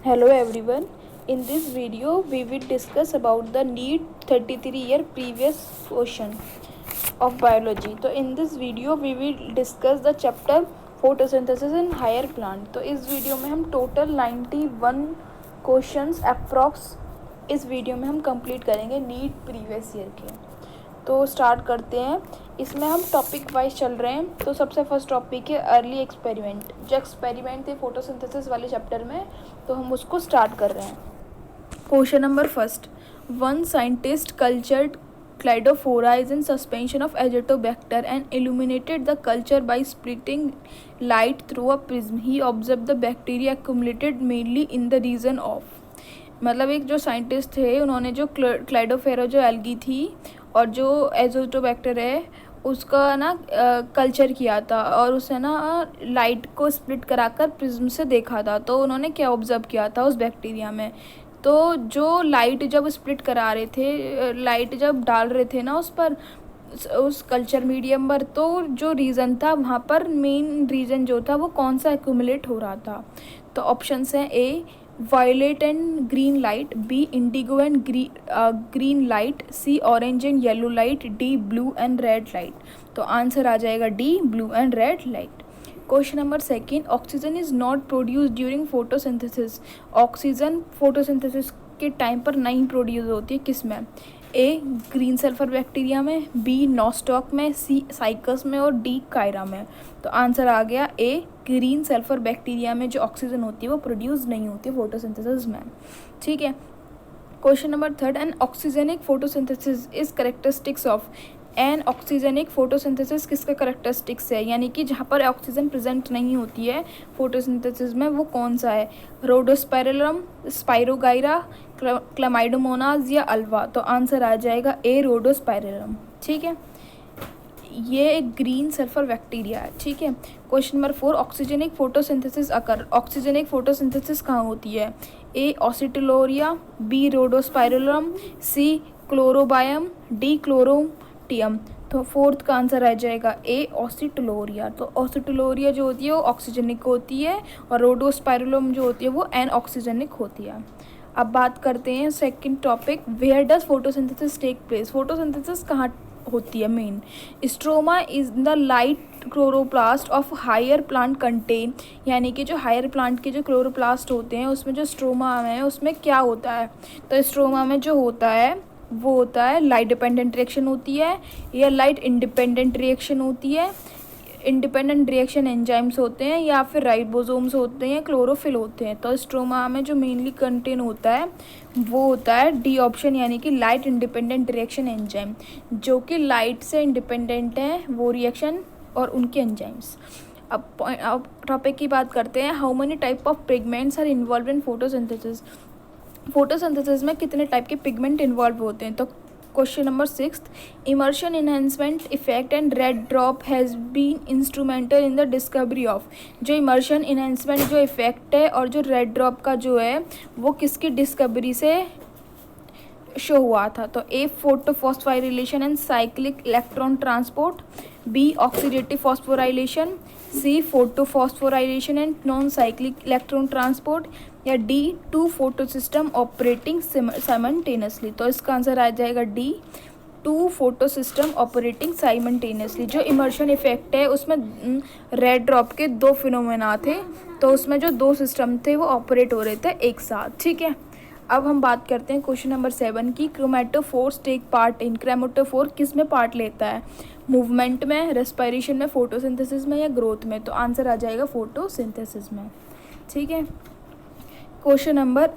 Hello everyone. In this video we will discuss about the NEET 33-year previous question of biology. तो in this video we will discuss the chapter photosynthesis in higher plant. तो इस video में हम total 91 questions approx इस video में हम complete करेंगे NEET previous year के। तो स्टार्ट करते हैं। इसमें हम टॉपिक वाइज चल रहे हैं। तो सबसे फर्स्ट टॉपिक है अर्ली एक्सपेरिमेंट। जो एक्सपेरिमेंट थे फोटोसिंथेसिस वाले चैप्टर में, तो हम उसको स्टार्ट कर रहे हैं। Question number first, one scientist cultured cladophora in suspension of azotobacter and illuminated the culture by splitting light through a prism. He observed the bacteria accumulated mainly in the region of, मतलब एक जो scientist थे उन्होंने जो क्लाइडोफेरा जो algae थी और जो एजोटोबैक्टर है उसका ना कल्चर किया था और उसे ना लाइट को स्प्लिट कराकर प्रिज्म से देखा था। तो उन्होंने क्या ऑब्जर्व किया था उस बैक्टीरिया में, तो जो लाइट जब स्प्लिट करा रहे थे, लाइट जब डाल रहे थे ना उस पर, उस कल्चर मीडियम पर, तो जो रीज़न था वहाँ पर मेन रीज़न जो था वो कौन सा एक्यूमुलेट हो रहा था। तो ऑप्शंस हैं A violet and green light, B indigo and green light, C orange and yellow light, D blue and red light. तो आंसर आ जाएगा D blue and red light. Question number second, oxygen is not produce during photosynthesis. Oxygen photosynthesis के time पर नहीं produce होती है, किस में? ए ग्रीन सल्फर बैक्टीरिया में, बी नॉस्टॉक में, सी साइकस में और डी कायरा में। तो आंसर आ गया ए ग्रीन सल्फर बैक्टीरिया में जो ऑक्सीजन होती है वो प्रोड्यूस नहीं होती है फोटोसिंथेसिस में। ठीक है। Question number third, anoxygenic photosynthesis is characteristics of. Anoxygenic photosynthesis किसका करेक्टरिस्टिक्स है, यानी कि जहाँ पर ऑक्सीजन प्रेजेंट नहीं होती है फोटोसिंथेसिस में, वो कौन सा है? रोडोस्पाइरलम, स्पाइरोगाइरा, क्लामाइडोमोनास या अल्वा। तो आंसर आ जाएगा ए रोडोस्पाइरलम। ठीक है, ये एक ग्रीन सल्फर बैक्टीरिया है। ठीक है। Question number four, oxygenic photosynthesis occur. Oxygenic photosynthesis कहाँ होती है? A oscillatoria, B rhodospirillum, C chlorobium, D chlorotium. तो फोर्थ का आंसर आ जाएगा ए ऑसिटोलोरिया। तो ऑसिटोलोरिया जो होती है वो ऑक्सीजनिक होती है और रोडोस्पाइरलम जो होती है वो एन ऑक्सीजनिक होती है। अब बात करते हैं second topic, where does photosynthesis take place. Photosynthesis कहाँ होती है? Main stroma is the light chloroplast of higher plant contain, यानी कि जो हायर प्लांट के जो क्लोरोप्लास्ट होते हैं उसमें जो स्ट्रोमा है उसमें क्या होता है? तो स्ट्रोमा में जो होता है वो होता है लाइट डिपेंडेंट रिएक्शन होती है या लाइट इंडिपेंडेंट रिएक्शन होती है। इंडिपेंडेंट रिएक्शन एंजाइम्स होते हैं या फिर राइबोसोम्स होते हैं, क्लोरोफिल होते हैं। तो स्ट्रोमा में जो मेनली कंटेन होता है वो होता है डी ऑप्शन, यानी कि लाइट इंडिपेंडेंट रिएक्शन एंजाइम, जो कि लाइट से इंडिपेंडेंट है वो रिएक्शन और उनके एंजाइम्स। अब टॉपिक की बात करते हैं, how many type of pigments are involve in photosynthesis. Photosynthesis में कितने टाइप के पिगमेंट इन्वॉल्व होते हैं? तो question number six, immersion enhancement effect and red drop has been instrumental in the discovery of. जो इमर्शन इन्हेंसमेंट जो effect है और जो रेड ड्रॉप का जो है वो किसकी डिस्कवरी से शो हुआ था? तो A photophosphorylation and cyclic electron transport, B oxidative phosphorylation, C photophosphorylation and non cyclic electron transport, या D two photo system operating simultaneously. तो इसका आंसर आ जाएगा D two photo system operating simultaneously. जो इमर्शन इफेक्ट है उसमें red drop के दो फिनोमेना थे, तो उसमें जो दो सिस्टम थे वो ऑपरेट हो रहे थे एक साथ। ठीक है। अब हम बात करते हैं क्वेश्चन नंबर 7 की, chromatophores take part in. Chromatophore किस में पार्ट लेता है? मूवमेंट में, रेस्पिरेशन में, फोटोसिंथेसिस में या ग्रोथ में? तो आंसर आ जाएगा फोटोसिंथेसिस में। ठीक है। Question number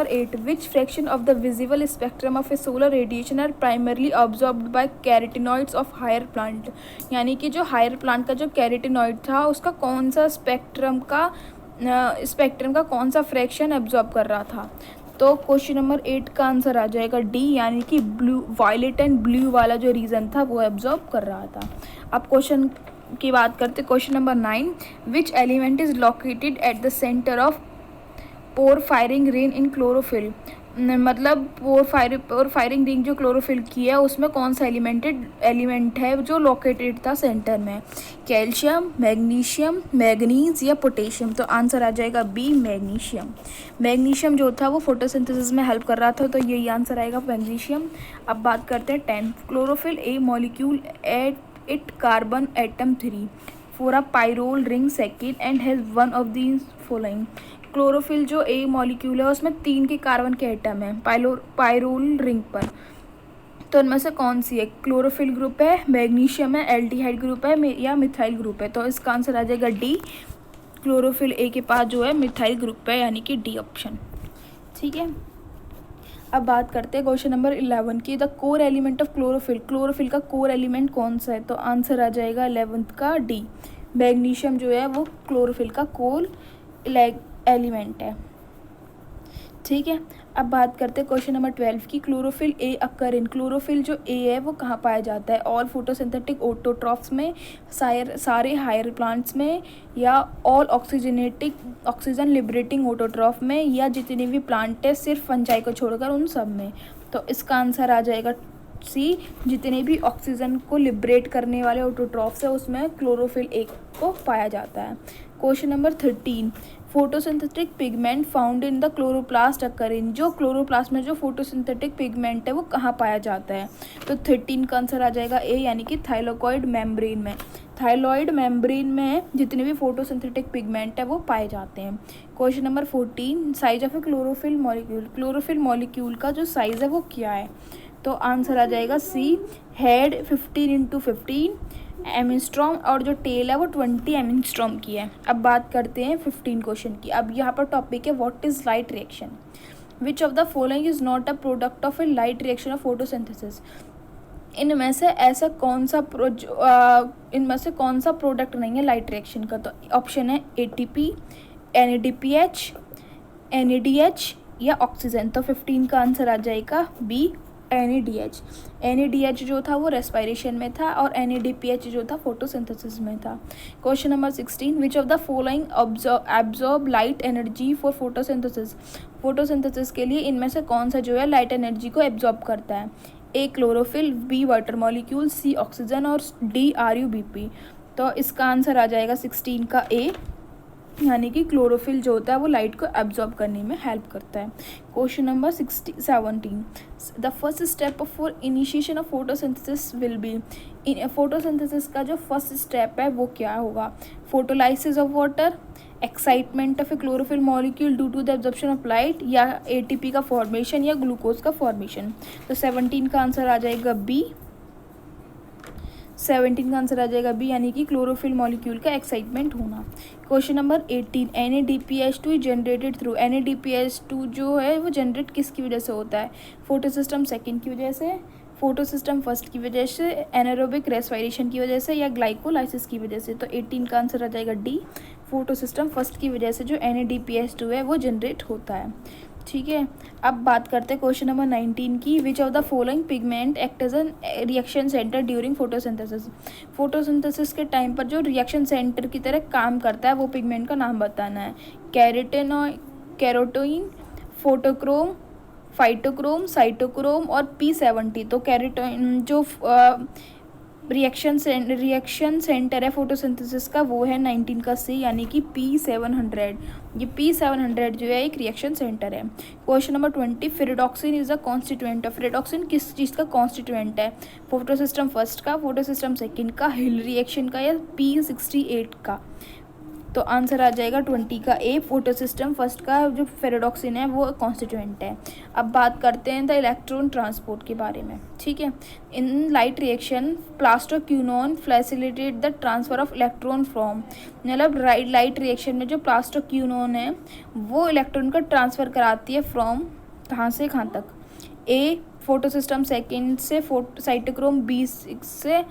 8, which fraction of the visible spectrum of a solar radiation are primarily absorbed by carotenoids of higher plant. यानी कि जो हायर प्लांट का जो कैरेटिनॉइड था उसका कौन सा स्पेक्ट्रम का कौन सा फ्रैक्शन एब्जॉर्ब कर रहा था? तो क्वेश्चन नंबर 8 का आंसर आ जाएगा डी, यानी कि ब्लू, वायलेट एंड ब्लू वाला जो रीजन था वो एब्जॉर्ब कर रहा था। अब क्वेश्चन की बात करते, question number 9, which element is located at the centre of pore firing rain in chlorophyll. मतलब फायरिंग रिंग जो क्लोरोफिल की है उसमें कौन सा एलिमेंट है जो लोकेटेड था सेंटर में, कैल्शियम, मैग्नीशियम, मैग्नीज या पोटेशियम। तो आंसर आ जाएगा बी, मैग्नीशियम। मैग्नीशियम जो था वो फोटोसिंथेसिस में हेल्प कर रहा था, तो यही आंसर आएगा, मैग्नीशियम। अब बात करते हैं 10, chlorophyll A molecule at it carbon atom 3 for a pyrrole ring second and has one of these following. Chlorophyll जो ए मॉलिक्यूल है उसमें 3 के कार्बन के एटम है पाइरोल रिंग पर, तो उनमें से कौन सी है? क्लोरोफिल ग्रुप है, मैग्नीशियम है, एल्डिहाइड ग्रुप है या मिथाइल ग्रुप है। तो इसका आंसर आ जाएगा डी, क्लोरोफिल ए के पास जो है मिथाइल ग्रुप है, यानी कि डी ऑप्शन। ठीक है, अब बात करते हैं क्वेश्चन नंबर 11 की, the core element of chlorophyll. Chlorophyll का कोर एलिमेंट कौन सा है? तो आंसर आ जाएगा 11th का डी, मैग्नीशियम जो है वो क्लोरोफिल का कोर एलिमेंट है। ठीक है, अब बात करते हैं क्वेश्चन नंबर 12 की, chlorophyll A occur in. Chlorophyll जो ए है वो कहाँ पाया जाता है? ऑल फोटोसिंथेटिक ऑटोट्रॉफ्स में, सारे हायर प्लांट्स में, या ऑल ऑक्सीजन लिबरेटिंग ऑटोट्रॉफ में, या जितने भी प्लांट है सिर्फ फंजाई को छोड़कर उन सब में। तो इसका आंसर आ जाएगा सी, जितने भी ऑक्सीजन को लिबरेट करने वाले ऑटोट्रॉफ्स है उसमें क्लोरोफिल ए को पाया जाता है। Question number 13, photosynthetic pigment found in the chloroplast occur in. जो क्लोरोप्लास्ट में जो फोटोसिंथेटिक पिगमेंट है वो कहाँ पाया जाता है? तो 13 का आंसर आ जाएगा ए, यानी कि थाइलाकोइड मेम्ब्रेन में। थाइलॉइड मेम्ब्रेन में जितने भी फोटोसिंथेटिक पिगमेंट है वो पाए जाते हैं। Question number 14, size of a chlorophyll molecule. Chlorophyll molecule का जो साइज़ है वो क्या है? तो आंसर आ जाएगा सी, हेड 15x15 एमस्ट्रॉम और जो टेल है वो 20 एमस्ट्रॉम की है। अब बात करते हैं 15 क्वेश्चन की। अब यहाँ पर टॉपिक है what is light reaction, which of the following is not a product of A light reaction of photosynthesis. इनमें से कौन सा प्रोडक्ट नहीं है लाइट रिएक्शन का? तो ऑप्शन है एटीपी, NADPH, NADH या ऑक्सीजन। तो 15 का आंसर आ जाएगा बी, NADH। NADH जो था वो रेस्पिरेशन में था और NADPH जो था फोटोसिंथेसिस में था। Question number 16, which of the following absorb light energy for photosynthesis. Photosynthesis के लिए इनमें से कौन सा जो है लाइट एनर्जी को एब्जॉर्ब करता है? A chlorophyll, B water molecule, C oxygen और डी RUBP। तो इसका आंसर आ जाएगा 16 का ए, यानी कि क्लोरोफिल जो होता है वो लाइट को एब्जॉर्ब करने में हेल्प करता है। Question number 17, the first step for initiation of photosynthesis will be. Photosynthesis का जो फर्स्ट स्टेप है वो क्या होगा? Photolysis of water, excitement of a chlorophyll molecule due to the absorption of light, या ATP का फॉर्मेशन या ग्लूकोज का फॉर्मेशन। तो 17 का आंसर आ जाएगा बी, 17 का आंसर आ जाएगा बी, यानी कि क्लोरोफिल मॉलिक्यूल का एक्साइटमेंट होना। Question number 18, NADPH2 generated through. NADPH2 जो है वो जनरेट किसकी वजह से होता है? फोटोसिस्टम सेकेंड की वजह से, फोटोसिस्टम फर्स्ट की वजह से, एनारोबिक रेस्पिरेशन की वजह से, या ग्लाइकोलाइसिस की वजह से। तो 18 का आंसर आ जाएगा डी, फोटोसिस्टम फर्स्ट की वजह से जो NADPH2 है वो जनरेट होता है। ठीक है, अब बात करते हैं क्वेश्चन नंबर 19 की, which of the following pigment act as an reaction centre during photosynthesis. Photosynthesis के टाइम पर जो रिएक्शन सेंटर की तरह काम करता है वो पिगमेंट का नाम बताना है। कैरोटीन, फोटोक्रोम, फाइटोक्रोम, साइटोक्रोम और P70। तो कैरोटीन जो रिएक्शन सेंटर है फोटोसिंथेसिस का वो है 19 का सी, यानी कि P700। ये P700 जो है एक रिएक्शन सेंटर है। Question number 20, ferredoxin is the constituent of. Ferredoxin किस चीज़ का कॉन्स्टिट्यूएंट है? फोटोसिस्टम फर्स्ट का, फोटोसिस्टम सेकेंड का, हिल रिएक्शन का, या P68 का। तो आंसर आ जाएगा 20 का ए, फोटोसिस्टम फर्स्ट का जो फेरिडॉक्सिन है वो कॉन्स्टिट्यूएंट है। अब बात करते हैं द इलेक्ट्रॉन ट्रांसपोर्ट के बारे में। ठीक है, in light reaction plastoquinone facilitate the transfer of electron from. मतलब लाइट रिएक्शन में जो प्लास्टोक्यूनोन है वो इलेक्ट्रॉन का ट्रांसफ़र कराती है फ्रॉम कहाँ से कहाँ तक? ए फोटोसिस्टम सेकेंड से साइटोक्रोम B6 से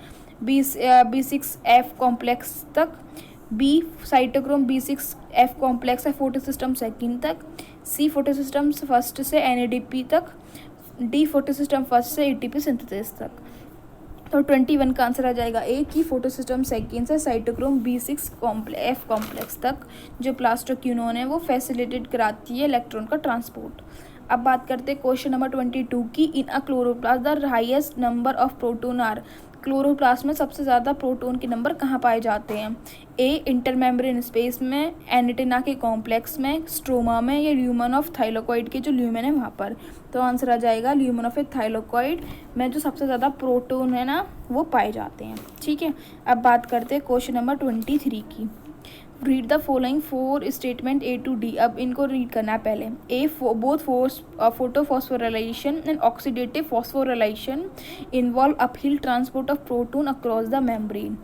B6F कॉम्प्लेक्स तक, बी साइटोक्रोम B6F कॉम्प्लेक्स है फोटोसिस्टम सेकेंड तक, सी फोटोसिस्टम फर्स्ट से NADP तक, डी फोटोसिस्टम फर्स्ट से ATP सिंथेसिस तक। तो 21 का आंसर आ जाएगा ए, की फोटोसिस्टम सेकेंड से साइटोक्रोम B6F कॉम्प्लेक्स तक जो प्लास्टोक्यूनोन है वो फैसिलिटेट कराती है इलेक्ट्रॉन का ट्रांसपोर्ट। अब बात करते हैं क्वेश्चन नंबर 22 की। In a chloroplast the highest number of proton are. Chloroplast में सबसे ज़्यादा प्रोटोन के नंबर कहाँ पाए जाते हैं? ए इंटरमेम्ब्रेन स्पेस में, एनिटिना के कॉम्प्लेक्स में, स्ट्रोमा में, या ल्यूमन ऑफ थाइलोकॉइड के जो ल्यूमन है वहाँ पर। तो आंसर आ जाएगा ल्यूमन ऑफ थाइलोकॉइड में जो सबसे ज़्यादा प्रोटोन है ना वो पाए जाते हैं। ठीक है, अब बात करते हैं क्वेश्चन नंबर 23 की। Read the following 4 statement A to D। अब इनको रीड करना है पहले। A both photophosphorylation and oxidative phosphorylation involve uphill transport of proton across the membrane.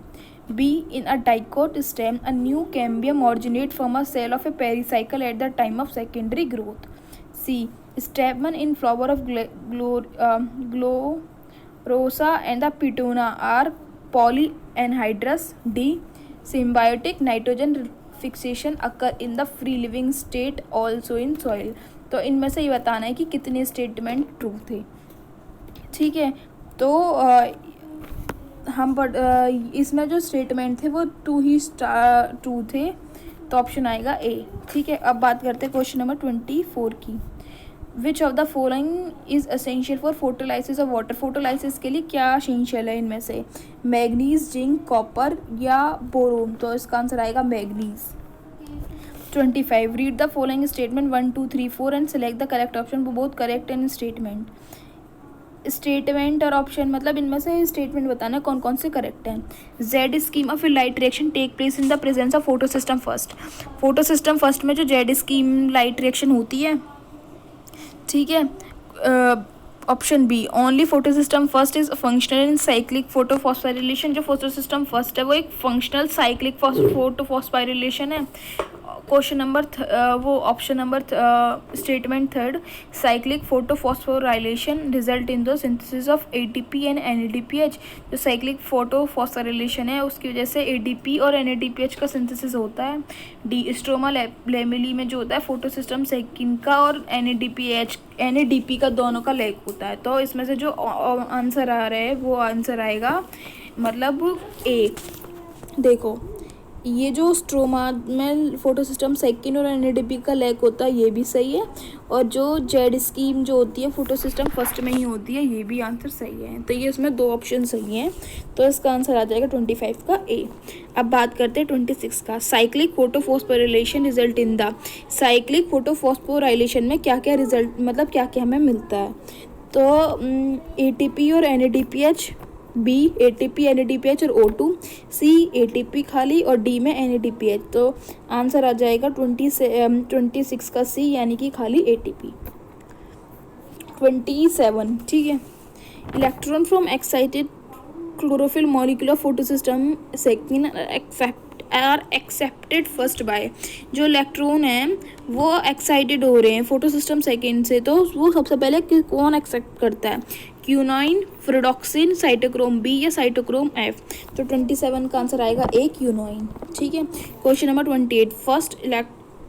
B, in a dicot stem, a new cambium originates from a cell of a pericycle at the time of secondary growth. C, stamen in flower of Glorosa and the Petuna are polyanhydrous. D, symbiotic nitrogen fixation occur in the free living state also in soil। तो इनमें से ये बताना है कि कितने statement true थे। ठीक है, तो हम इसमें जो स्टेटमेंट थे वो 2 ही ट्रू थे, तो ऑप्शन आएगा ए। ठीक है, अब बात करते हैं क्वेश्चन नंबर 24 की। Which of the following is essential for photolysis of water. Photolysis के लिए क्या असेंशियल है इनमें से? मैग्नीज, जिंक, कॉपर या बोरोन। तो इसका आंसर आएगा manganese. 25, read the following statement 1, 2, 3, 4 and select the correct option. Both correct and statement. Statement और ऑप्शन मतलब इनमें से स्टेटमेंट बताना कौन कौन से करेक्ट हैं। Z scheme of light reaction take place in the presence of photosystem first. Photosystem first में जो जेड स्कीम लाइट रिएक्शन होती है, ठीक है। Option B, only photosystem first is functional in cyclic photophosphorylation. जो फोटोसिस्टम फर्स्ट है वो एक फंक्शनल साइक्लिक फोटोफॉस्फोराइलेशन है। क्वेश्चन नंबर वो option number statement third, cyclic photophosphorylation result in the synthesis of ATP and NADPH। जो cyclic photophosphorylation है उसकी वजह से ADP और NADPH का सिंथेसिस होता है। डी, स्ट्रोमा लेमिली में जो होता है फोटोसिस्टम सेकंड का और NADP का दोनों का लैक होता है। तो इसमें से जो आंसर आ रहा है वो आंसर आएगा मतलब ए। देखो, ये जो स्ट्रोमा में फोटोसिस्टम सेकंड और NADP का लैक होता है ये भी सही है, और जो जेड स्कीम जो होती है फोटोसिस्टम फर्स्ट में ही होती है, ये भी आंसर सही है। तो ये इसमें 2 ऑप्शन सही हैं, तो इसका आंसर आ जाएगा 25 का ए। अब बात करते हैं 26 का। Cyclic photophosphorylation result in the. Cyclic photophosphorylation में क्या क्या रिजल्ट मतलब क्या क्या हमें मिलता है? तो ATP और NADPH, बी ATP NADPH और O2, सी ATP खाली और डी में NADPH। तो आंसर आ जाएगा 26 का सी यानी कि खाली ATP। 27, ठीक है। Electron from excited chlorophyll molecule photosystem second are accepted first by. जो इलेक्ट्रॉन हैं वो एक्साइटेड हो रहे हैं फोटोसिस्टम सेकेंड से, तो वो सबसे पहले कौन एक्सेप्ट करता है? क्यूनाइन, फ्रिडॉक्सिन, साइटोक्रोम बी या साइटोक्रोम एफ। तो 27 का आंसर आएगा ए, क्यूनाइन। ठीक है, question number 28,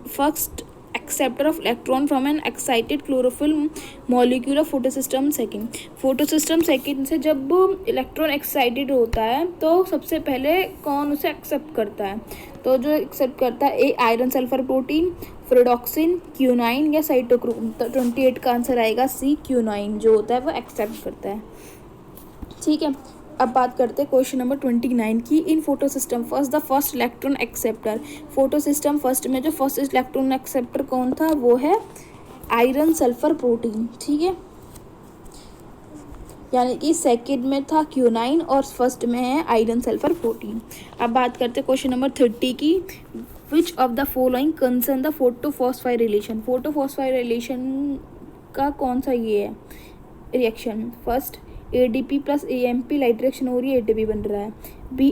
first acceptor of electron from N excited chlorophyll molecule of photosystem second. Photosystem second से जब इलेक्ट्रॉन एक्साइटेड होता है तो सबसे पहले कौन उसे एक्सेप्ट करता है? तो जो एक्सेप्ट करता है ए आयरन सल्फर प्रोटीन, फ्रिडॉक्सिन, क्यूनाइन या साइटोक्रोम। तो 28 का आंसर आएगा सी, क्यूनाइन जो होता है वो एक्सेप्ट करता है। ठीक है, अब बात करते हैं क्वेश्चन नंबर 29 की। In photosystem first the first electron acceptor. Photosystem first में जो फर्स्ट इलेक्ट्रॉन एक्सेप्टर कौन था? वो है आयरन सल्फर प्रोटीन। ठीक है, यानी कि सेकंड में था क्यूनाइन और फर्स्ट में है आयरन सल्फर प्रोटीन। अब बात करते हैं क्वेश्चन नंबर 30 की। Which of the following concern the photophosphorylation. Photophosphorylation का कौन सा ये है reaction? First ADP plus AMP light reaction हो रही है, ATP बन रहा है। B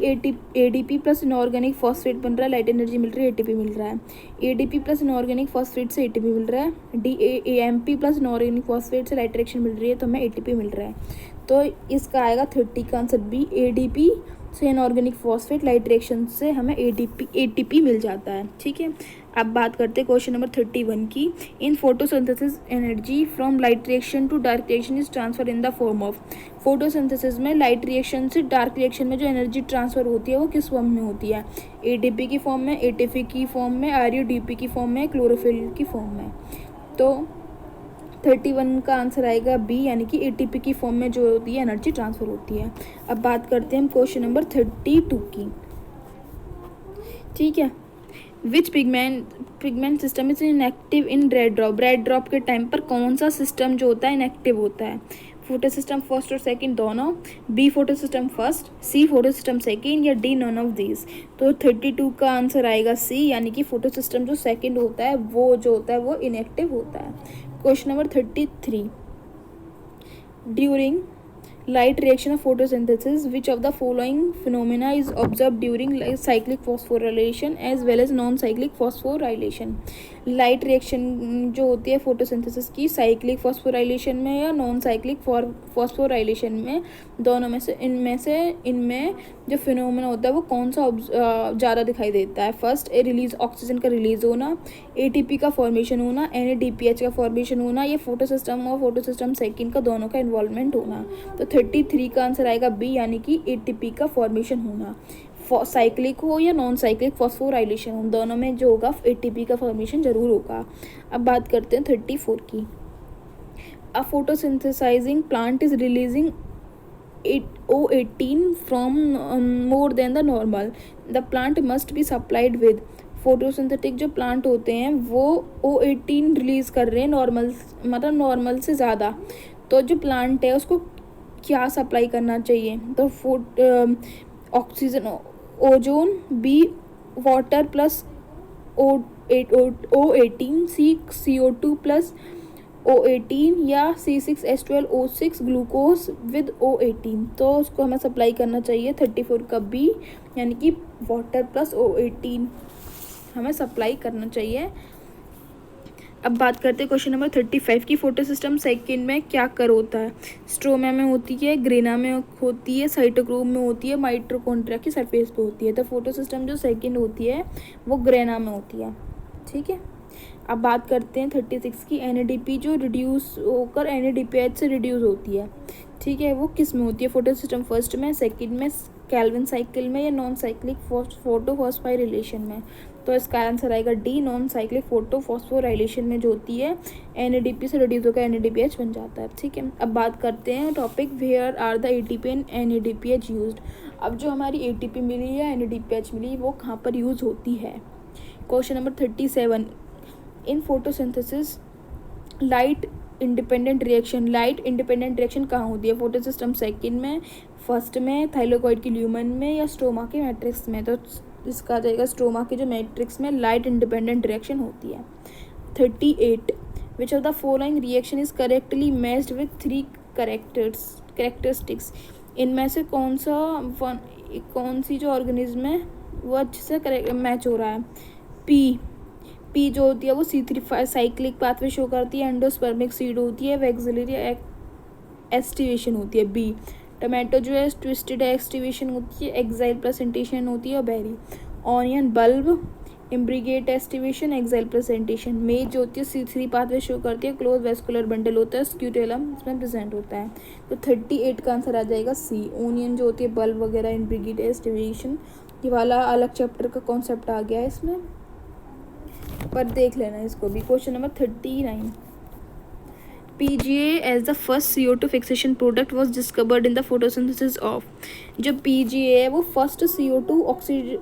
ADP plus inorganic phosphate बन रहा है, लाइट एनर्जी मिल रही है, ATP मिल रहा है। ADP प्लस इनऑर्गेनिक फॉस्फेट से ATP मिल रहा है। D AMP plus inorganic phosphate से लाइट रिएक्शन मिल रही है तो हमें ATP मिल रहा है। तो इसका आएगा 30 का आंसर बी, ADP से इनऑर्गेनिक फॉस्फेट लाइट रिएक्शन से हमें ATP मिल जाता है। ठीक है, अब बात करते हैं क्वेश्चन नंबर 31 की। In photosynthesis energy from light reaction to dark reaction is transfer in the form of. Photosynthesis में लाइट रिएक्शन से डार्क रिएक्शन में जो एनर्जी ट्रांसफर होती है वो किस फॉर्म में होती है? ATP की फॉर्म में, ATP की फॉर्म में, RUDP की फॉर्म में, क्लोरोफिल की फॉर्म में। तो 31 का आंसर आएगा बी, यानी कि एटीपी की फॉर्म में जो होती है एनर्जी ट्रांसफर होती है। अब बात करते हैं हम क्वेश्चन नंबर 32 की। ठीक है, which pigment system is inactive in red drop के टाइम पर कौन सा सिस्टम जो होता है इनएक्टिव होता है? फोटो सिस्टम फर्स्ट और सेकंड दोनों, बी फोटो सिस्टम फर्स्ट, सी फोटो सिस्टम सेकंड, या डी नन ऑफ दीज? तो 32 का आंसर आएगा सी, यानी कि फोटो सिस्टम जो सेकंड होता है वो जो होता है वो इनएक्टिव होता है। Question number 33, during light reaction of photosynthesis, which of the following phenomena is observed during cyclic phosphorylation as well as non-cyclic phosphorylation? Light reaction जो होती है फोटोसिंथेसिस की साइक्लिक फॉस्फोराइलेशन में या नॉन साइक्लिक फॉस्फोराइलेशन में, दोनों में से इनमें जो फिनोमेना होता है वो कौन सा ज़्यादा दिखाई देता है? फर्स्ट, रिलीज ऑक्सीजन का रिलीज होना, एटीपी का फॉर्मेशन होना, एनएडीपीएच का फॉर्मेशन होना, या फोटो सिस्टम और फोटो सिस्टम सेकंड का दोनों का इन्वॉल्वमेंट होना। तो 33 का आंसर आएगा बी, यानी कि एटीपी का फॉर्मेशन होना। साइक्लिक हो या नॉन साइक्लिक फॉस्फोराइलेशन हो, दोनों में जो होगा एटीपी का फॉर्मेशन जरूर होगा। अब बात करते हैं 34 की। A photosynthesizing plant is releasing O18 from more than the normal. The plant must be supplied with. Photosynthetic जो प्लांट होते हैं वो O18 रिलीज कर रहे हैं नॉर्मल से ज़्यादा, तो जो प्लांट है उसको क्या सप्लाई करना चाहिए? तो oxygen, ozone, B water plus O18, C CO2 plus O18, या C6H12O6 ग्लूकोज विद O18। तो उसको हमें सप्लाई करना चाहिए 34 का बी, यानी कि वाटर प्लस O18 हमें सप्लाई करना चाहिए। अब बात करते हैं क्वेश्चन नंबर 35 की। फोटो सिस्टम सेकेंड में क्या कर होता है? स्ट्रोमा में होती है, ग्रेना में होती है, साइटोक्रोम में होती है, माइटोकॉन्ड्रिया की सरफेस पे होती है। तो फोटो सिस्टम जो सेकेंड होती है वो ग्रेना में होती है। ठीक है, अब बात करते हैं 36 की। एनएडीपी जो रिड्यूस होकर एनएडीपीएच से रिड्यूस होती है, ठीक है, वो किस में होती है? फोटो सिस्टम फर्स्ट में, सेकंड में, कैल्विन साइकिल में, या नॉन साइक्लिक फोटो फॉस्फोराइलेशन में? तो इसका आंसर आएगा D, non cyclic photo phosphorylation में जो होती है एनएडीपी से रिड्यूस होकर एनएडीपीएच बन जाता है। ठीक है, अब बात करते हैं topic where are the ATP and NADPH used. अब जो हमारी एटीपी मिली या एनएडीपीएच मिली वो कहाँ पर यूज़ होती है? Question number 37, in photosynthesis light independent reaction कहाँ होती है? फोटो सिस्टम सेकंड में, फर्स्ट में, थाइलाकोइड की ल्यूमन में, या स्ट्रोमा के मैट्रिक्स में? तो इसका आ जाएगा स्ट्रोमा के जो मैट्रिक्स में लाइट इंडिपेंडेंट रिएक्शन होती है। 38, विच of the following reaction is correctly matched with 3 characteristics? इनमें से कौन सी जो ऑर्गेनिज्म है वो अच्छे से मैच हो रहा है? पी जो होती है वो C3 साइक्लिक पाथवे शो करती है, एंडोस्पर्मिक सीड होती है, वैक्सिलरी एस्टिवेशन होती है। बी टमाटो जो है ट्विस्टेड एस्टिवेशन होती है, एक्साइल प्रेजेंटेशन होती है, और berry. Onion bulb imbricate aestivation, axile presentation. मेज जो होती है C3 पाथवे शो करती है, क्लोज वेस्कुलर बंडल होता है, स्क्यूटेलम इसमें प्रेजेंट होता है। तो 38 का आंसर आ जाएगा सी। ओनियन जो होती है बल्ब वगैरह, इम्ब्रिगेट एस्टिवेशन, ये वाला अलग चैप्टर का कॉन्सेप्ट आ गया है इसमें, पर देख लेना इसको भी। Question number 39, PGA as the first CO2 fixation product was discovered in the photosynthesis of। जो PGA है वो फर्स्ट CO2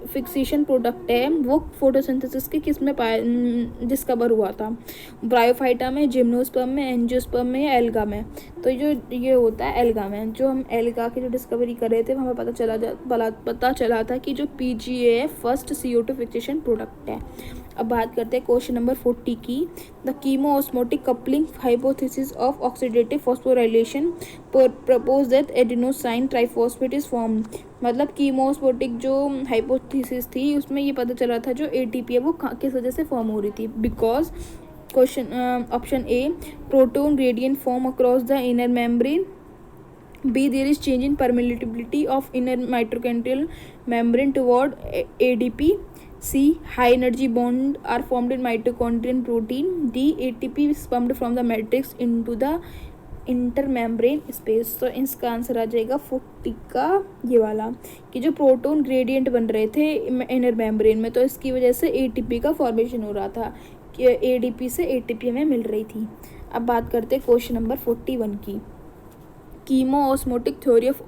फिक्सेशन प्रोडक्ट है, वो फोटोसिंथेसिस के किस में डिस्कवर हुआ था? ब्रायोफाइटा में, जिम्नोस्पर्म में, एंजियोस्पर्म में, या एल्गा में? तो ये होता है एल्गा में। जो हम एल्गा की जो डिस्कवरी कर रहे थे हमें पता चला था कि जो PGA है फर्स्ट CO2 फिक्सेशन प्रोडक्ट है। अब बात करते हैं क्वेश्चन नंबर 40 की। The कीमोऑस्मोटिक coupling hypothesis of oxidative phosphorylation propose that adenosine triphosphate is formed. मतलब कीमोऑस्मोटिक जो हाइपोथेसिस थी उसमें ये पता चला था जो एटीपी है वो किस वजह से फॉर्म हो रही थी? Because question option A, proton gradient form across the inner membrane, B, there is change in permeability of inner mitochondrial membrane toward ADP, C, high energy bond are formed in mitochondrial protein, D, ATP is pumped from the matrix into the intermembrane space. तो इसका answer आ जाएगा 40 का ये वाला, कि जो proton gradient बन रहे थे इनर मेम्ब्रेन में, तो इसकी वजह से एटीपी का फॉर्मेशन हो रहा था, कि एडीपी से एटीपी में मिल रही थी। अब बात करते हैं क्वेश्चन नंबर 41 की। Chemo osmotic theory of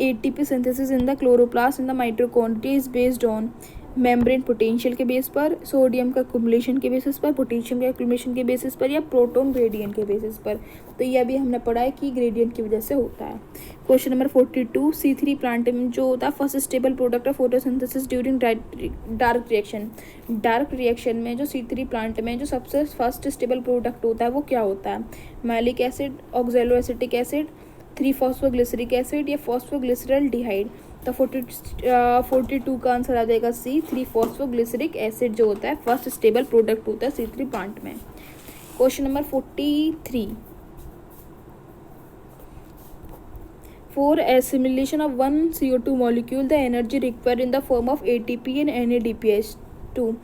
ATP synthesis in the chloroplast in the mitochondria is based on membrane potential के बेस पर, सोडियम का एक्युमुलेशन के बेसिस पर, पोटेशियम के एक्युमुलेशन के बेसिस पर, या प्रोटॉन ग्रेडियंट के बेसिस पर। तो यह भी हमने पढ़ा है कि ग्रेडियंट की वजह से होता है। क्वेश्चन नंबर 42, C3 प्लांट में जो होता है first stable product of photosynthesis during dark reaction. Dark reaction में जो C3 प्लांट में जो सबसे फर्स्ट स्टेबल प्रोडक्ट होता है वो क्या होता है? Malic acid, oxaloacetic acid, 3-फॉस्फोग्लिसरिक acid, या फॉस्फोग्लिसरल्डिहाइड। तो 42 का आंसर आ जाएगा सी, 3-फॉस्फोग्लिसरिक एसिड जो होता है फर्स्ट स्टेबल प्रोडक्ट होता है C3 प्लांट में। Question number 43, for assimilation of one CO2 molecule the energy required in the form of ATP and NADPH2।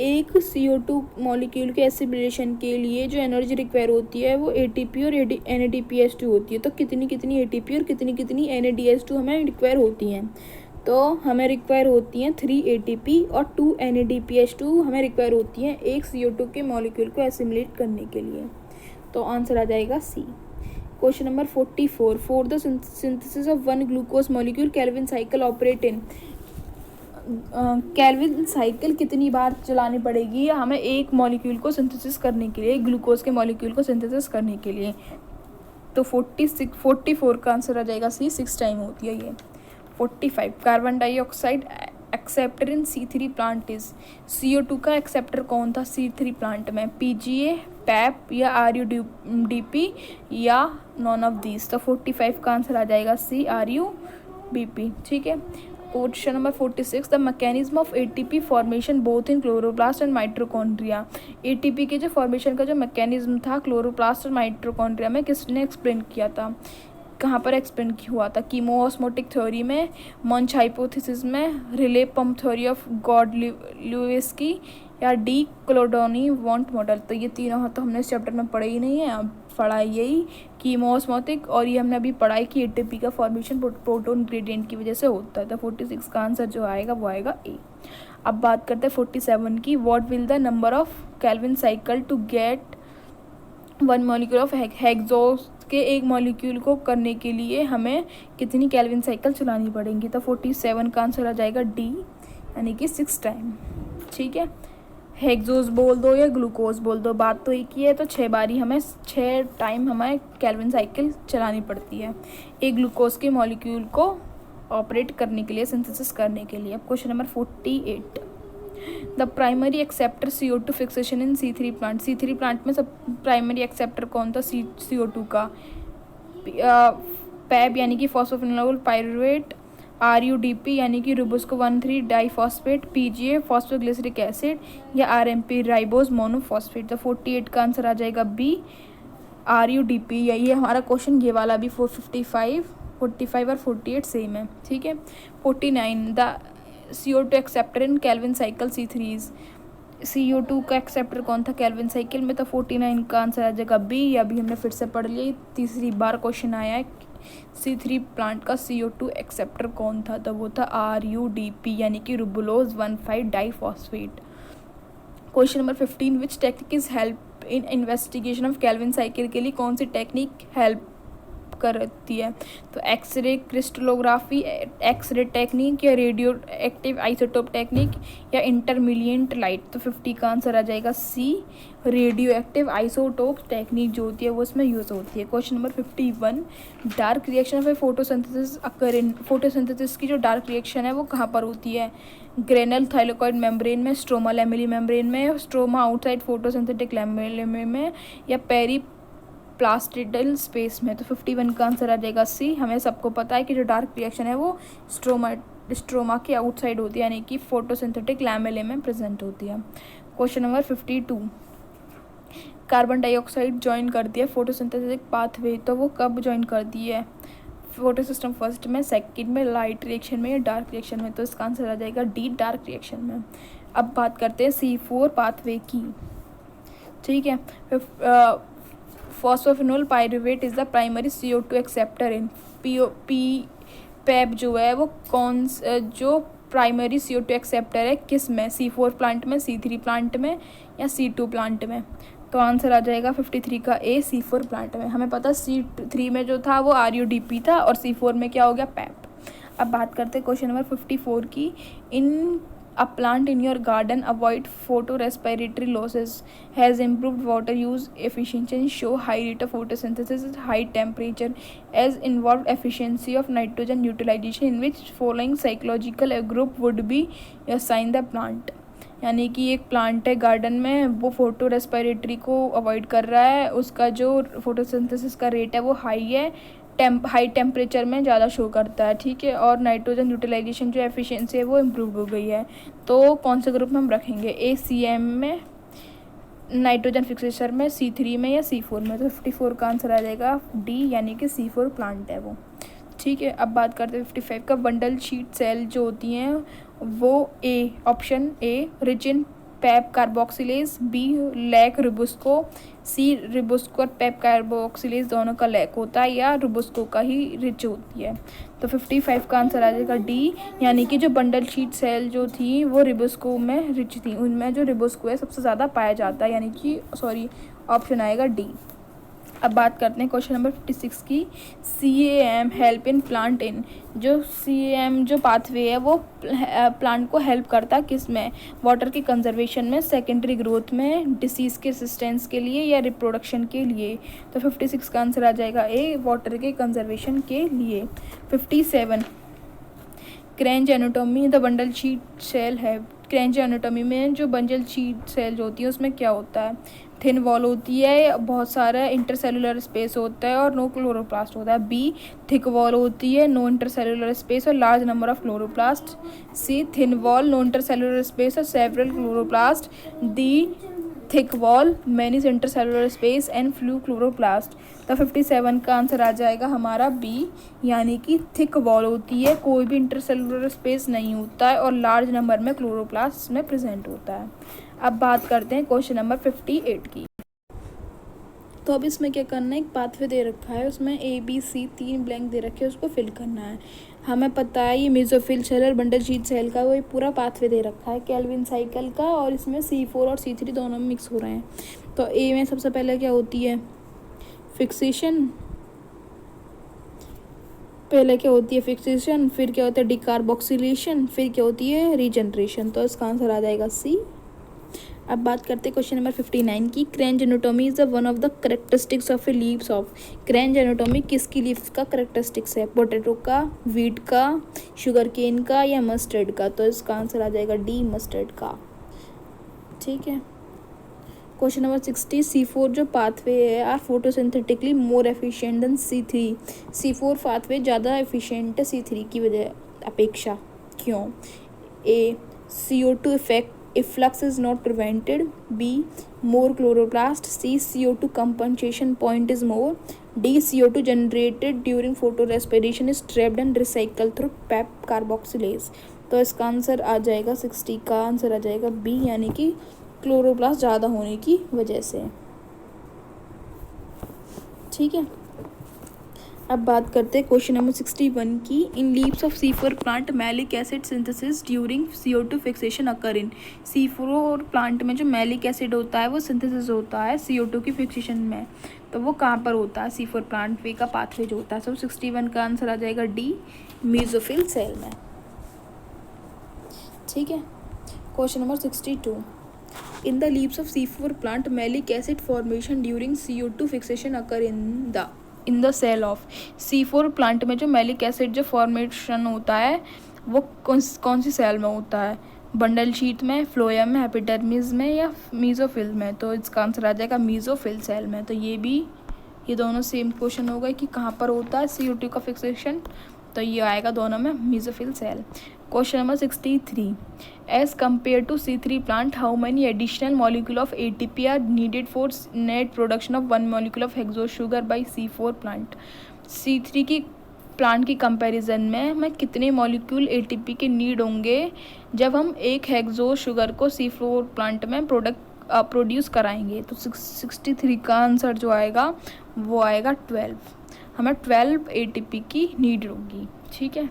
एक CO2 मॉलिक्यूल के एसिमिलेशन के लिए जो एनर्जी रिक्वायर होती है वो ATP और NADPH2 होती है। तो कितनी कितनी ATP और कितनी कितनी NADPH2 हमें रिक्वायर होती हैं? तो हमें रिक्वायर होती हैं 3 ATP और 2 NADPH2 हमें रिक्वायर होती हैं एक CO2 के मॉलिक्यूल को एसिमिलेट करने के लिए। तो आंसर आ जाएगा C. Question number 44, for the synthesis of one glucose molecule Calvin cycle operate in. Calvin cycle कितनी बार चलानी पड़ेगी हमें एक मॉलिक्यूल को सिंथेसिस करने के लिए, ग्लूकोज के मॉलिक्यूल को सिंथेसिस करने के लिए? तो 44 का आंसर आ जाएगा सी, 6 टाइम होती है ये। 45, carbon dioxide acceptor in C3 plant is. CO2 का एक्सेप्टर कौन था C3 प्लांट में? PGA, PEP, या RUDP, या नॉन ऑफ दीज। तो 45 का आंसर आ जाएगा सी, RUBP। ठीक है। Question number 46, the mechanism of ATP formation both in chloroplast and mitochondria. ATP के जो फॉर्मेशन का जो मैकेनिज्म था क्लोरोप्लास्ट और माइटोकॉन्ड्रिया में किसने एक्सप्लेन किया था? कहाँ पर एक्सप्लेन हुआ था? कीमो ऑस्मोटिक थ्योरी में, मंच हाइपोथेसिस में, रिले पंप थ्योरी ऑफ गॉड-ल्यूइस्की, या डी क्लोडोनी वॉन्ट मॉडल। तो ये तीनों तो हमने इस चैप्टर में पढ़े ही नहीं है, अब पढ़ा यही कीमो ऑस्मोटिक, और ये हमने अभी पढ़ा है कि ATP का फॉर्मेशन प्रोटोन ग्रेडियंट की वजह से होता है। तो 46 का आंसर जो आएगा वो आएगा ए। अब बात करते हैं 47 की। What will the number of Calvin cycle to get one molecule of hexose के एक मॉलिक्यूल को करने के लिए हमें कितनी केल्विन साइकिल चलानी पड़ेंगी? तो 47 का आंसर आ जाएगा डी, यानी कि 6 टाइम। ठीक है। हेक्सोस बोल दो या ग्लूकोज बोल दो, बात तो एक ही है। तो 6 टाइम हमें केल्विन साइकिल चलानी पड़ती है एक ग्लूकोज के मॉलिक्यूल को ऑपरेट करने के लिए, सिंथेसिस करने के लिए। अब question number 48, the primary acceptor CO2 fixation in C3 plant. C3 plant में सब प्राइमरी एक्सेप्टर कौन था CO2 का? पैब यानी कि फॉस्फोफिनोल पायरुवेट, RUDP यानी कि रुबुस्को 1,3 डाइफॉस्फेट, PGA फॉस्फोग्लिसरिक एसिड, या RMP राइबोज मोनोफॉस्फेट। तो 48 का आंसर आ जाएगा बी, RUDP। ये हमारा क्वेश्चन ये वाला भी 45 और 48 सेम है। ठीक है। 49, the CO2 acceptor in Calvin cycle C3 is. CO2 का एक्सेप्टर कौन था केल्विन साइकिल में? तो 49 का आंसर आ जाएगा बी। ये अभी हमने फिर से पढ़ लिया, तीसरी बार क्वेश्चन आया है। C3 प्लांट का CO2 एक्सेप्टर कौन था? तो वो था RUDP यानी कि रुबुलोज 1,5 diphosphate. Question number 15, which technique is help in investigation of Calvin cycle के लिए कौन सी टेक्निक हेल्प करती है? तो एक्सरे क्रिस्टलोग्राफी, एक्सरे टेक्निक, या रेडियो एक्टिव आइसोटोप टेक्निक, या इंटरमिलियंट लाइट। तो 50 का आंसर आ जाएगा सी, रेडियो एक्टिव आइसोटोप टेक्निक जो होती है वो इसमें यूज़ होती है। Question number 51, dark reaction of photosynthesis occur in. Photosynthesis की जो डार्क रिएक्शन है वो कहाँ पर होती है? ग्रेनल थाइलोकॉइड मेम्ब्रेन में, स्ट्रोमा लैमेली मेम्ब्रेन में, स्ट्रोमा आउटसाइड फोटोसिंथेटिक लैमेले में, या पेरी प्लास्टिडल स्पेस में। तो 51 का आंसर आ जाएगा सी। हमें सबको पता है कि जो डार्क रिएक्शन है वो स्ट्रोमा के आउटसाइड होती है, यानी कि फोटोसिंथेटिक लैमेले में प्रेजेंट होती है। Question number 52, carbon dioxide join करती है फोटोसिंथेटिक पाथवे। तो वो कब ज्वाइन करती है? फोटो सिस्टम फर्स्ट में, सेकंड में, लाइट रिएक्शन में, या डार्क रिएक्शन में? तो इसका आंसर आ जाएगा डी, डार्क रिएक्शन में। अब बात करते हैं C4 पाथवे की। ठीक है। Phosphoenol pyruvate is the primary CO2 acceptor in. PEP जो है वो जो प्राइमरी CO2 एक्सेप्टर है किस में? C4 प्लांट में, C3 प्लांट में, या C2 प्लांट में? तो आंसर आ जाएगा 53 का ए, C4 प्लांट में। हमें पता C3 में जो था वो RUDP था और C4 में क्या हो गया, पैप। अब बात करते हैं क्वेश्चन नंबर 54 की। In a plant in your garden avoid photo respiratory losses, has improved water use efficiency, show high rate of photosynthesis, high temperature, as involve efficiency of nitrogen utilization, in which following psychological group would be assign the plant. यानी कि एक plant है garden में, वो photo respiratory को avoid कर रहा है, उसका जो फोटोसिंथेसिस का रेट है वो हाई है, हाई टेम्परेचर में ज़्यादा शो करता है, ठीक है, और नाइट्रोजन यूटिलाइजेशन जो एफिशिएंसी है वो इम्प्रूव हो गई है। तो कौन से ग्रुप में हम रखेंगे, ACM में, नाइट्रोजन फिक्सेशन में, C3 में या C4 में। तो 54 का आंसर आ जाएगा D, यानी कि C4 प्लांट है वो, ठीक है। अब बात करते हैं 55 का। बंडल शीट सेल जो होती हैं वो option A rich in PEP carboxylase, B lack rubisco, C rubisco और पैप कार्बोक्सिलेज दोनों का लैक होता है, या रिबुस्को का ही रिच होती है। तो 55 का आंसर आ जाएगा D, यानी कि जो बंडल शीट सेल जो थी वो रिबुस्को में रिच थी, उनमें जो रिबुस्को है सबसे ज़्यादा पाया जाता है, यानी कि ऑप्शन आएगा D। अब बात करते हैं क्वेश्चन नंबर 56 की। CAM help in plant in, जो CAM जो पाथवे है वो प्लांट को हेल्प करता है किस में, वाटर के कंजर्वेशन में, सेकेंडरी ग्रोथ में, डिसीज़ के रेसिस्टेंस के लिए या रिप्रोडक्शन के लिए। तो 56 का आंसर आ जाएगा ए, वाटर के कंजर्वेशन के लिए। 57 kranz anatomy the bundle sheath cell है। क्रेंच एनाटॉमी में जो बंडल शीट सेल जो होती है उसमें क्या होता है, थिन वॉल होती है, बहुत सारा इंटरसेलुलर स्पेस होता है और नो क्लोरोप्लास्ट होता है। B थिक वॉल होती है, नो इंटरसेलुलर स्पेस और large number of chloroplast. C thin wall, no intercellular space और several chloroplast. D thick wall, many intercellular space and few chloroplast. तो 57 का आंसर आ जाएगा हमारा B, यानी कि थिक वॉल होती है, कोई भी इंटरसेलुलर स्पेस नहीं होता है और लार्ज नंबर में क्लोरोप्लास्ट में प्रेजेंट होता है। अब बात करते हैं क्वेश्चन नंबर 58 की। तो अब इसमें क्या करना है, एक पाथवे दे रखा है, उसमें ABC 3 ब्लैंक दे रखे हैं, उसको फिल करना है। हमें पता है ये मेसोफिल सेल और बंडल शीट सेल का वो पूरा पाथवे दे रखा है केल्विन साइकिल का, और इसमें C4 और C3 दोनों में मिक्स हो रहे हैं। तो A में सबसे पहले क्या होती है, फिक्सेशन, पहले क्या होती है फिक्सेशन, फिर क्या होता है डिकार्बोक्सिलेशन, फिर क्या होती है रीजनरेशन। तो इसका आंसर आ जाएगा C। अब बात करते हैं क्वेश्चन नंबर 59 की। Kranz anatomy is one of the characteristics of a leaves of. Kranz anatomy किसकी लीव्स का करेक्टरिस्टिक्स है, पोटैटो का, वीट का, शुगर केन का या मस्टर्ड का। तो इसका आंसर आ जाएगा D, मस्टर्ड का, ठीक है। क्वेश्चन नंबर 60, C4 जो पाथवे है are photosynthetically more efficient than C3। C4 pathway ज़्यादा एफिशिएंट है C3 की वजह अपेक्षा, क्यों। A CO2 effect efflux is not prevented, B more chloroplast, C CO2 compensation point is more, D CO2 generated during photorespiration is trapped and recycled through PEP carboxylase। तो इसका answer आ जाएगा 60 का आंसर आ जाएगा B, यानी कि chloroplast ज़्यादा होने की वजह से, ठीक है। अब बात करते हैं क्वेश्चन नंबर 61 की। In leaves of C4 plant malic acid synthesis during CO2 fixation occur in. C4 plant में जो मैलिक एसिड होता है वो सिंथेसिस होता है CO2 की फिक्सेशन में, तो वो कहाँ पर होता है, C4 प्लांट वे का पाथवे जो होता है। सो 61 का आंसर आ जाएगा D, मेसोफिल सेल में, ठीक है। Question number 62, in the leaves of C4 plant malic acid formation during CO2 fixation occur in the cell of. C4 plant में जो मैलिक एसिड जो फॉर्मेशन होता है वो कौन सी सेल में होता है, बंडल शीट में, फ्लोएम में, एपिडर्मिस में या मीजोफिल में। तो इसका आंसर आ जाएगा मीजोफिल सेल में। तो ये दोनों सेम क्वेश्चन हो गए कि कहाँ पर होता है CO2 का फिक्सेशन, तो ये आएगा दोनों में mesophyll cell. Question number 63, as compare to C3 plant how many additional molecule of ATP are needed for net production of 1 molecule of hexose sugar by C4 plant. C3 की plant की comparison में हमें कितने molecule ATP के need होंगे जब हम एक हेक्सो शुगर को C4 प्लांट में प्रोड्यूस कराएंगे। तो 63 का आंसर जो आएगा वो आएगा 12। हमें 12 ATP की नीड होगी, ठीक है।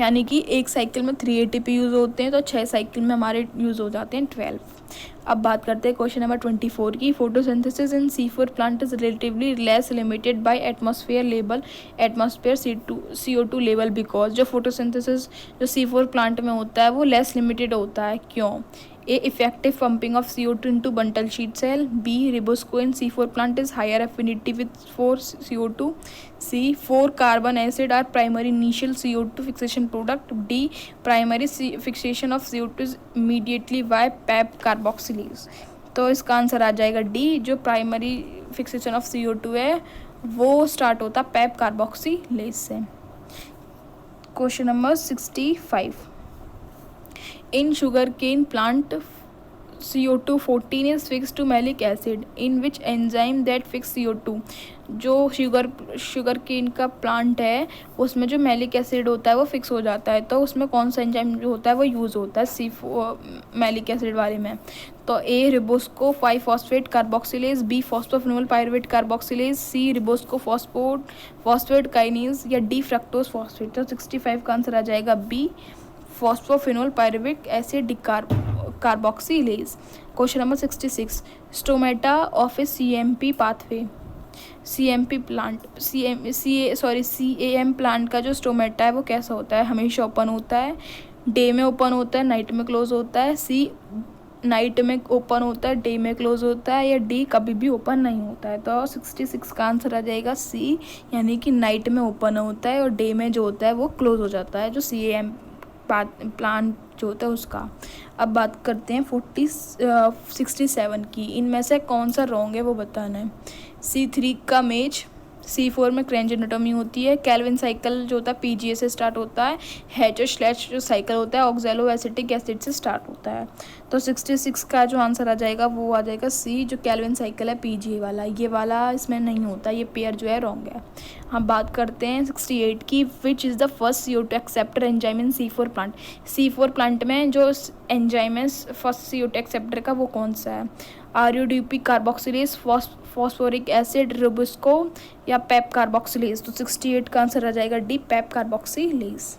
यानी कि एक साइकिल में 3 ATP यूज़ होते हैं, तो 6 साइकिल में हमारे यूज़ हो जाते हैं 12। अब बात करते हैं क्वेश्चन नंबर 24 की। Photosynthesis in C4 plant is relatively less limited by atmosphere CO2 level because. जो फोटोसिंथेसिस जो C4 प्लांट में होता है वो लेस लिमिटेड होता है, क्यों? A. Effective pumping of CO2 into bundle sheet cell. B. Ribosco in C4 plant is higher affinity with 4 CO2. C. 4 carbon acid are primary initial CO2 fixation product. D. Primary fixation of CO2 is immediately by PEP carboxylase. तो इसका answer आ जाएगा D. जो primary fixation of CO2 है वो start होता है PEP carboxylase से। Question number 65। In sugarcane plant, CO2 14 is fixed to malic acid. In which enzyme that fix CO2? जो शुगर केन का प्लांट है उसमें जो मैलिक एसिड होता है वो फिक्स हो जाता है, तो उसमें कौन सा एंजाइम जो होता है वो यूज़ होता है मैलिक एसिड वाले में? तो ए रिबोस्को 5-फॉस्फेट carboxylase, B phosphoenol pyruvate carboxylase, C rubisco phosphate kinase या डी फ्रक्टोज फॉस्फेट। तो 65 का आंसर आ जाएगा B phosphoenol pyruvic acid carboxylase. Question number 66। Stomata of a CAM plant का जो स्टोमेटा है वो कैसा होता है? हमेशा ओपन होता है, डे में ओपन होता है, नाइट में क्लोज होता है, सी नाइट में ओपन होता है, डे में क्लोज होता है, या डी कभी भी ओपन नहीं होता है? तो 66 का आंसर आ जाएगा सी, यानी कि नाइट में ओपन होता है और डे में जो होता है वो क्लोज हो जाता है, जो CAM प्लांट जो होता है उसका। अब बात करते हैं 67 की। इनमें से कौन सा रॉन्ग है वो बताना है। C3 का मेज, C4 में क्रेंजेनोटोमी होती है, कैल्विन साइकिल जो होता है PGA से स्टार्ट होता है, हैच और स्लैश जो साइकिल होता है ऑक्जेलो एसिटिक एसिड से स्टार्ट होता है। तो 66 का जो आंसर आ जाएगा वो आ जाएगा सी, जो कैल्विन साइकिल है PGA वाला, ये वाला इसमें नहीं होता, ये पेयर जो है रॉन्ग है। हम बात करते हैं 68 की। Which is the first CO2 acceptor enzyme in C4 plant? C4 plant में जो एंजाइम है फर्स्ट CO2 एक्सेप्टर का वो कौन सा है? RUDP कार्बोक्सिलेज, फॉस्फोरिक एसिड, रिबोस्को या पेप कार्बोक्सिलेज? तो 68 का आंसर आ जाएगा D PEP carboxylase.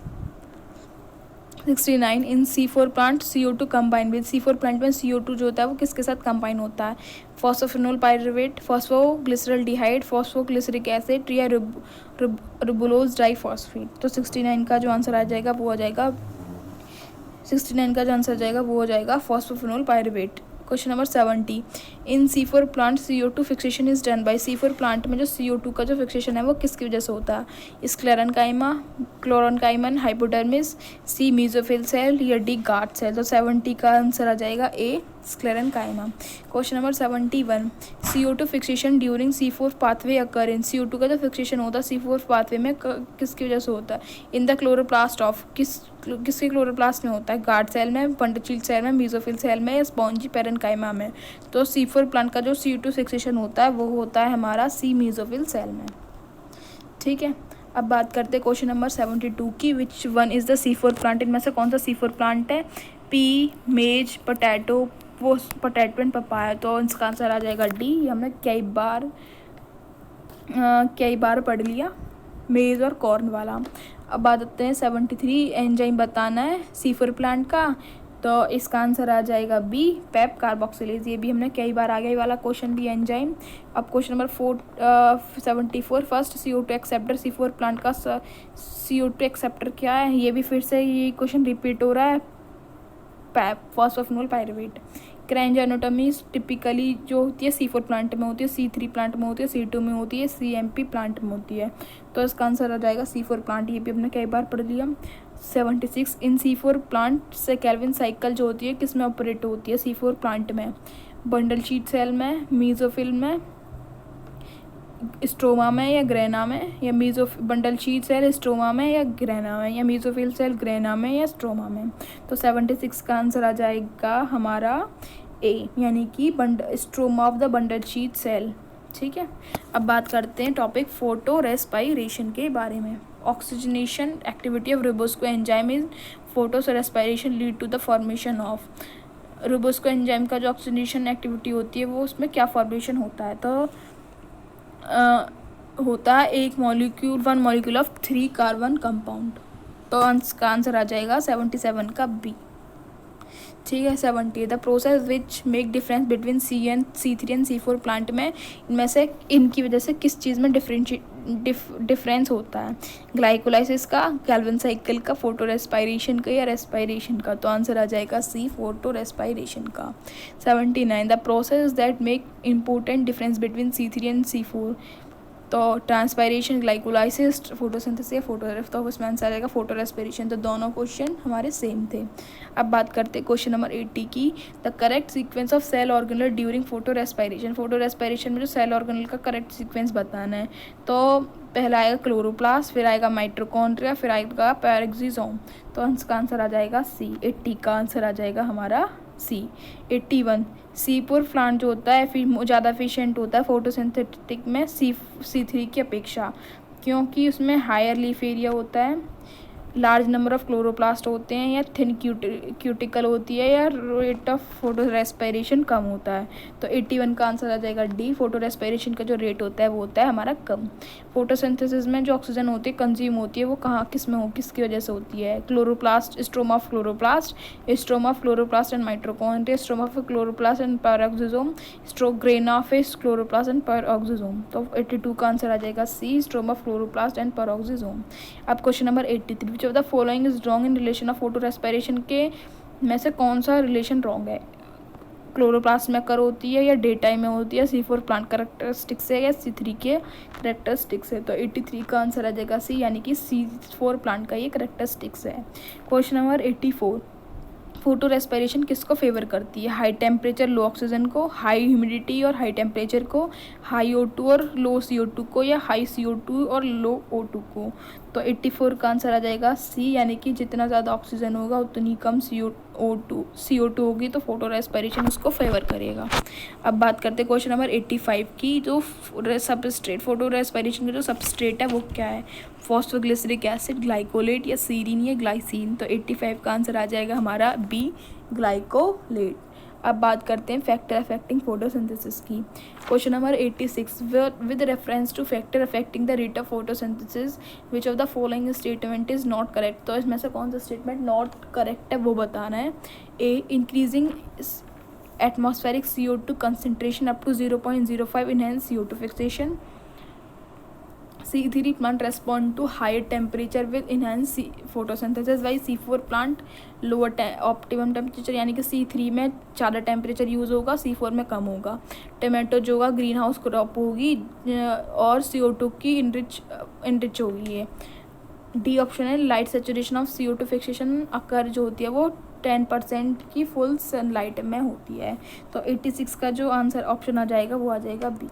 69। In C4 plant CO2 combine with. C4 plant में CO2 जो होता है वो किसके साथ कंबाइन होता है? Phosphoenol pyruvate, phosphoglyceraldehyde, phosphoglyceric acid या रिबुलोज डाइफॉस्फेट? तो 69 का जो आंसर आ जाएगा वो हो जाएगा 69 का जो आंसर जाएगा वो हो जाएगा phosphoenol pyruvate. Question number 70। In C4 plant CO2 fixation is done by. C4 plant में जो CO2 का जो फिक्सेशन है वो किसकी वजह से होता है? Sclerenchyma, chlorenchyma, hypodermis, C mesophyll cell या डी गार्ड सेल? तो 70 का आंसर आ जाएगा A sclerenchyma. Question number 71। CO2 fixation during C4 pathway occur in. CO2 का जो फिक्सेशन होता है C4 पाथवे में किसकी वजह से होता है? इन द क्लोरोप्लास्ट ऑफ, किसके क्लोरोप्लास्ट में होता है? गार्ड सेल में, बंडल सेल में, मेसोफिल सेल में या स्पॉन्जी पेरेनकाइमा में? तो C4 प्लांट का जो CO2 फिक्सेशन होता है वो होता है हमारा सी मेसोफिल सेल में। ठीक है, अब बात करते हैं क्वेश्चन नंबर 72 की। Which one is the C4 plant? इनमें से कौन सा C4 प्लांट है? पी, मेज, पोटैटो, वो पोटैटो एंड पपाया? तो इसका आंसर आ जाएगा डी। हमने कई बार पढ़ लिया, मेज और कॉर्न वाला। अब बात करते हैं 73। एंजाइम बताना है C4 प्लांट का, तो इसका आंसर आ जाएगा बी पेप कार्बोक्सिलेज। ये भी हमने कई बार आगे वाला क्वेश्चन भी एंजाइम। अब question number 74। First CO2 acceptor C4 plant का CO2 एक्सेप्टर क्या है? ये भी फिर से ये क्वेश्चन रिपीट हो रहा है, पैप फॉस्फोफिनोल पायरुवेट। क्रेंजेनोटोमी टिपिकली जो होती है C4 प्लांट में होती है, C3 प्लांट में होती है, C2 में होती है, CMP प्लांट में होती है। तो इसका आंसर आ जाएगा C4 प्लांट। ये भी हमने कई बार पढ़ लिया। 76। इन C4 प्लांट से कैल्विन साइकिल जो होती है किस में ऑपरेट होती है? C4 प्लांट में, बंडल शीट सेल में, मेसोफिल में, स्ट्रोमा में या ग्रेना में, या बंडल शीट सेल स्ट्रोमा में या ग्रेना में, या मेसोफिल सेल ग्रेना में या स्ट्रोमा में? तो 76 का आंसर आ जाएगा हमारा ए, यानी कि stroma of the bundle sheath cell. ठीक है, अब बात करते हैं टॉपिक फोटो रेस्पायरेशन के बारे में। Oxygenation activity of rubisco enzyme in photo respiration lead to the formation of. Rubisco enzyme का जो ऑक्सीजनेशन एक्टिविटी होती है वो उसमें क्या फॉर्मेशन होता है? तो होता है one molecule of 3 carbon compound. तो का आंसर आ जाएगा 77 का बी। ठीक है। 70 the process which make difference between C3 and C4 plant में इनमें से इनकी वजह से किस चीज़ में डिफरेंस होता है? ग्लाइकोलाइसिस का, गैल्वन साइकिल का, फोटो रेस्पायरेशन का या रेस्पायरेशन का? तो आंसर आ जाएगा सी, फोटो रेस्पायरेशन का। 79 the process that make important difference between C3 and C4, तो ट्रांसपायरेशन, ग्लाइकोलाइसिस, फोटोसिंथेसिस या फोटोग्राफ, तो उसमें आंसर आ जाएगा फोटो रेस्पिरेशन। तो दोनों क्वेश्चन हमारे सेम थे। अब बात करते हैं क्वेश्चन नंबर 80 की। The correct sequence of cell organelle during photorespiration. Photorespiration में जो सेल ऑर्गेनल का करेक्ट सीक्वेंस बताना है। तो पहला आएगा क्लोरोप्लास्ट, फिर आएगा माइटोकॉन्ड्रिया, फिर आएगा पैरेक्सिसोम। तो इसका आंसर आ जाएगा सी। 80 का आंसर आ जाएगा हमारा सी। 81 C4 प्लांट जो होता है फिर ज़्यादा एफिशिएंट होता है फोटोसिंथेटिक में C3 की अपेक्षा, क्योंकि उसमें हायर लीफ एरिया होता है, लार्ज नंबर ऑफ क्लोरोप्लास्ट होते हैं, या थिन क्यूटिकल होती है, या रेट ऑफ फोटो रेस्पिरेशन कम होता है। तो 81 का आंसर आ जाएगा डी। फोटो रेस्पिरेशन का जो रेट होता है वो होता है हमारा कम। फोटोसिंथेसिस में जो ऑक्सीजन होती है कंज्यूम होती है वो कहाँ किसकी वजह से होती है? Chloroplast, stroma of chloroplast and mitochondria, stroma of chloroplast and peroxisome, grana of chloroplast and peroxisome. तो 82 का आंसर आ जाएगा C, stroma of chloroplast and peroxisome. अब question number 83, which of the following is wrong in relation of photo respiration के में से कौन सा रिलेशन रॉन्ग है? क्लोरोप्लास्ट में कर होती है या डे टाइम में होती है, C4 प्लांट करेक्टरिस्टिक्स है या C3 के करेक्टरिस्टिक्स है? तो 83 का आंसर आ जाएगा सी, यानी कि C4 प्लांट का ये करेक्टरिस्टिक्स है। क्वेश्चन नंबर 84, फोटो रेस्पिरेशन किसको फेवर करती है? हाई टेम्परेचर लो ऑक्सीजन को, हाई ह्यूमिडिटी और हाई टेम्परेचर को, हाई O2 और लो CO2 को, या हाई CO2 और लो O2 को? तो 84 का आंसर आ जाएगा सी, यानी कि जितना ज़्यादा ऑक्सीजन होगा उतनी कम CO2 होगी, तो फोटो रेस्पिरेशन उसको फेवर करेगा। अब बात करते हैं क्वेश्चन नंबर 85 की। जो सबस्ट्रेट, फोटो रेस्पिरेशन का जो सबस्ट्रेट है वो क्या है? फॉस्फोग्लिसरिक एसिड, ग्लाइकोलेट या सीरीन या ग्लाइसिन? तो 85 का आंसर आ जाएगा हमारा बी, ग्लाइकोलेट। अब बात करते हैं फैक्टर अफेक्टिंग फोटोसिंथेसिस की। Question number 86, with reference two factor affecting the rate of photosynthesis which of the following statement is not correct? तो इसमें से कौन सा स्टेटमेंट नॉट करेक्ट है वो बताना है। A, increasing atmospheric CO2 concentration up to 0.05 enhance CO2 fixation. C3 plant respond to higher temperature with enhanced photosynthesis, while C4 plant lower optimum temperature, यानी कि C3 में ज़्यादा टेम्परेचर यूज़ होगा, C4 में कम होगा। टोमेटो जो होगा ग्रीन हाउस क्रॉप होगी और CO2 की इनरिच होगी ये। डी ऑप्शन है, light saturation of CO2 fixation occur जो होती है वो 10% की फुल सनलाइट में होती है। तो 86 का जो आंसर ऑप्शन आ जाएगा वो आ जाएगा बी।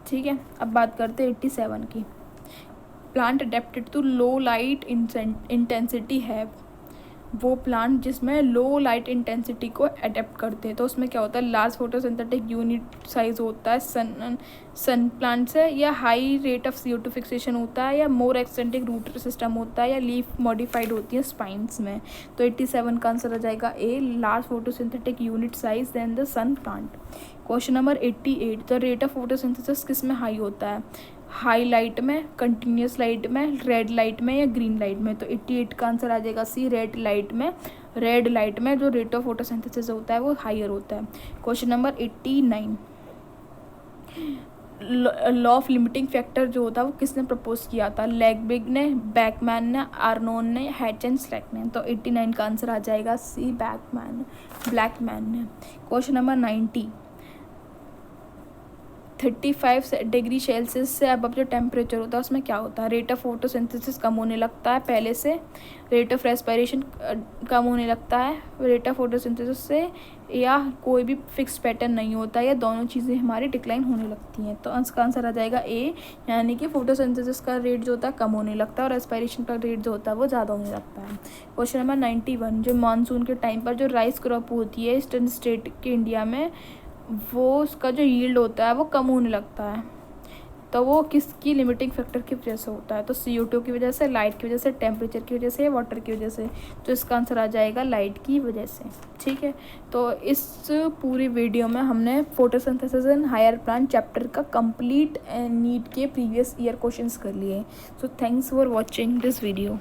ठीक है। अब बात करते हैं 87 की। Plant adapted to low light intensity है, वो प्लांट जिसमें लो लाइट इंटेंसिटी को अडेप्ट करते हैं। तो उसमें क्या होता है? लार्ज फोटोसिंथेटिक यूनिट साइज होता है सन प्लांट से, या high rate of CO2 fixation होता है, या मोर एक्सटेंटिक रूट सिस्टम होता है, या लीफ मॉडिफाइड होती है स्पाइन्स में। तो 87 का आंसर आ जाएगा A, large photosynthetic unit size than the sun plant. Question number 88, the rate of photosynthesis किस में हाई होता है? हाई लाइट में, कंटिन्यूस लाइट में, रेड लाइट में, या ग्रीन लाइट में? तो 88 का आंसर आ जाएगा सी, रेड लाइट में। रेड लाइट में जो रेट ऑफ फोटोसिंथेसिस होता है वो हायर होता है। Question number 89, law of limiting factor जो होता है वो किसने प्रपोज किया था? लेगबिग ने, बैकमैन ने, आर्नोन ने, हैच एंड स्लैक ने? तो 89 का आंसर आ जाएगा सी, ब्लैकमैन ने। क्वेश्चन नंबर 90, 35 डिग्री सेल्सियस से अब जो टेम्परेचर होता है उसमें क्या होता है? रेट ऑफ फोटोसिंथेसिस कम होने लगता है पहले से, रेट ऑफ रेस्पिरेशन कम होने लगता है रेट ऑफ फोटोसिंथेसिस से, या कोई भी फिक्स पैटर्न नहीं होता है, या दोनों चीज़ें हमारी डिक्लाइन होने लगती हैं। तो इसका आंसर आ जाएगा ए, यानी कि फोटोसिंथेसिस का रेट जो होता है कम होने लगता है और रेस्पिरेशन का रेट जो होता है वो ज़्यादा होने लगता है। क्वेश्चन नंबर 91, जो मानसून के टाइम पर जो राइस क्रॉप होती है ईस्टर्न स्टेट के इंडिया में, वो उसका जो यील्ड होता है वो कम होने लगता है। तो वो किसकी लिमिटिंग फैक्टर की वजह से होता है? तो CO2 की वजह से, लाइट की वजह से, टेम्परेचर की वजह से, या वाटर की वजह से? तो इसका आंसर आ जाएगा लाइट की वजह से। ठीक है। तो इस पूरी वीडियो में हमने photosynthesis in higher plant chapter का कंप्लीट नीट के प्रीवियस ईयर क्वेश्चंस कर लिए। So thanks for watching this video.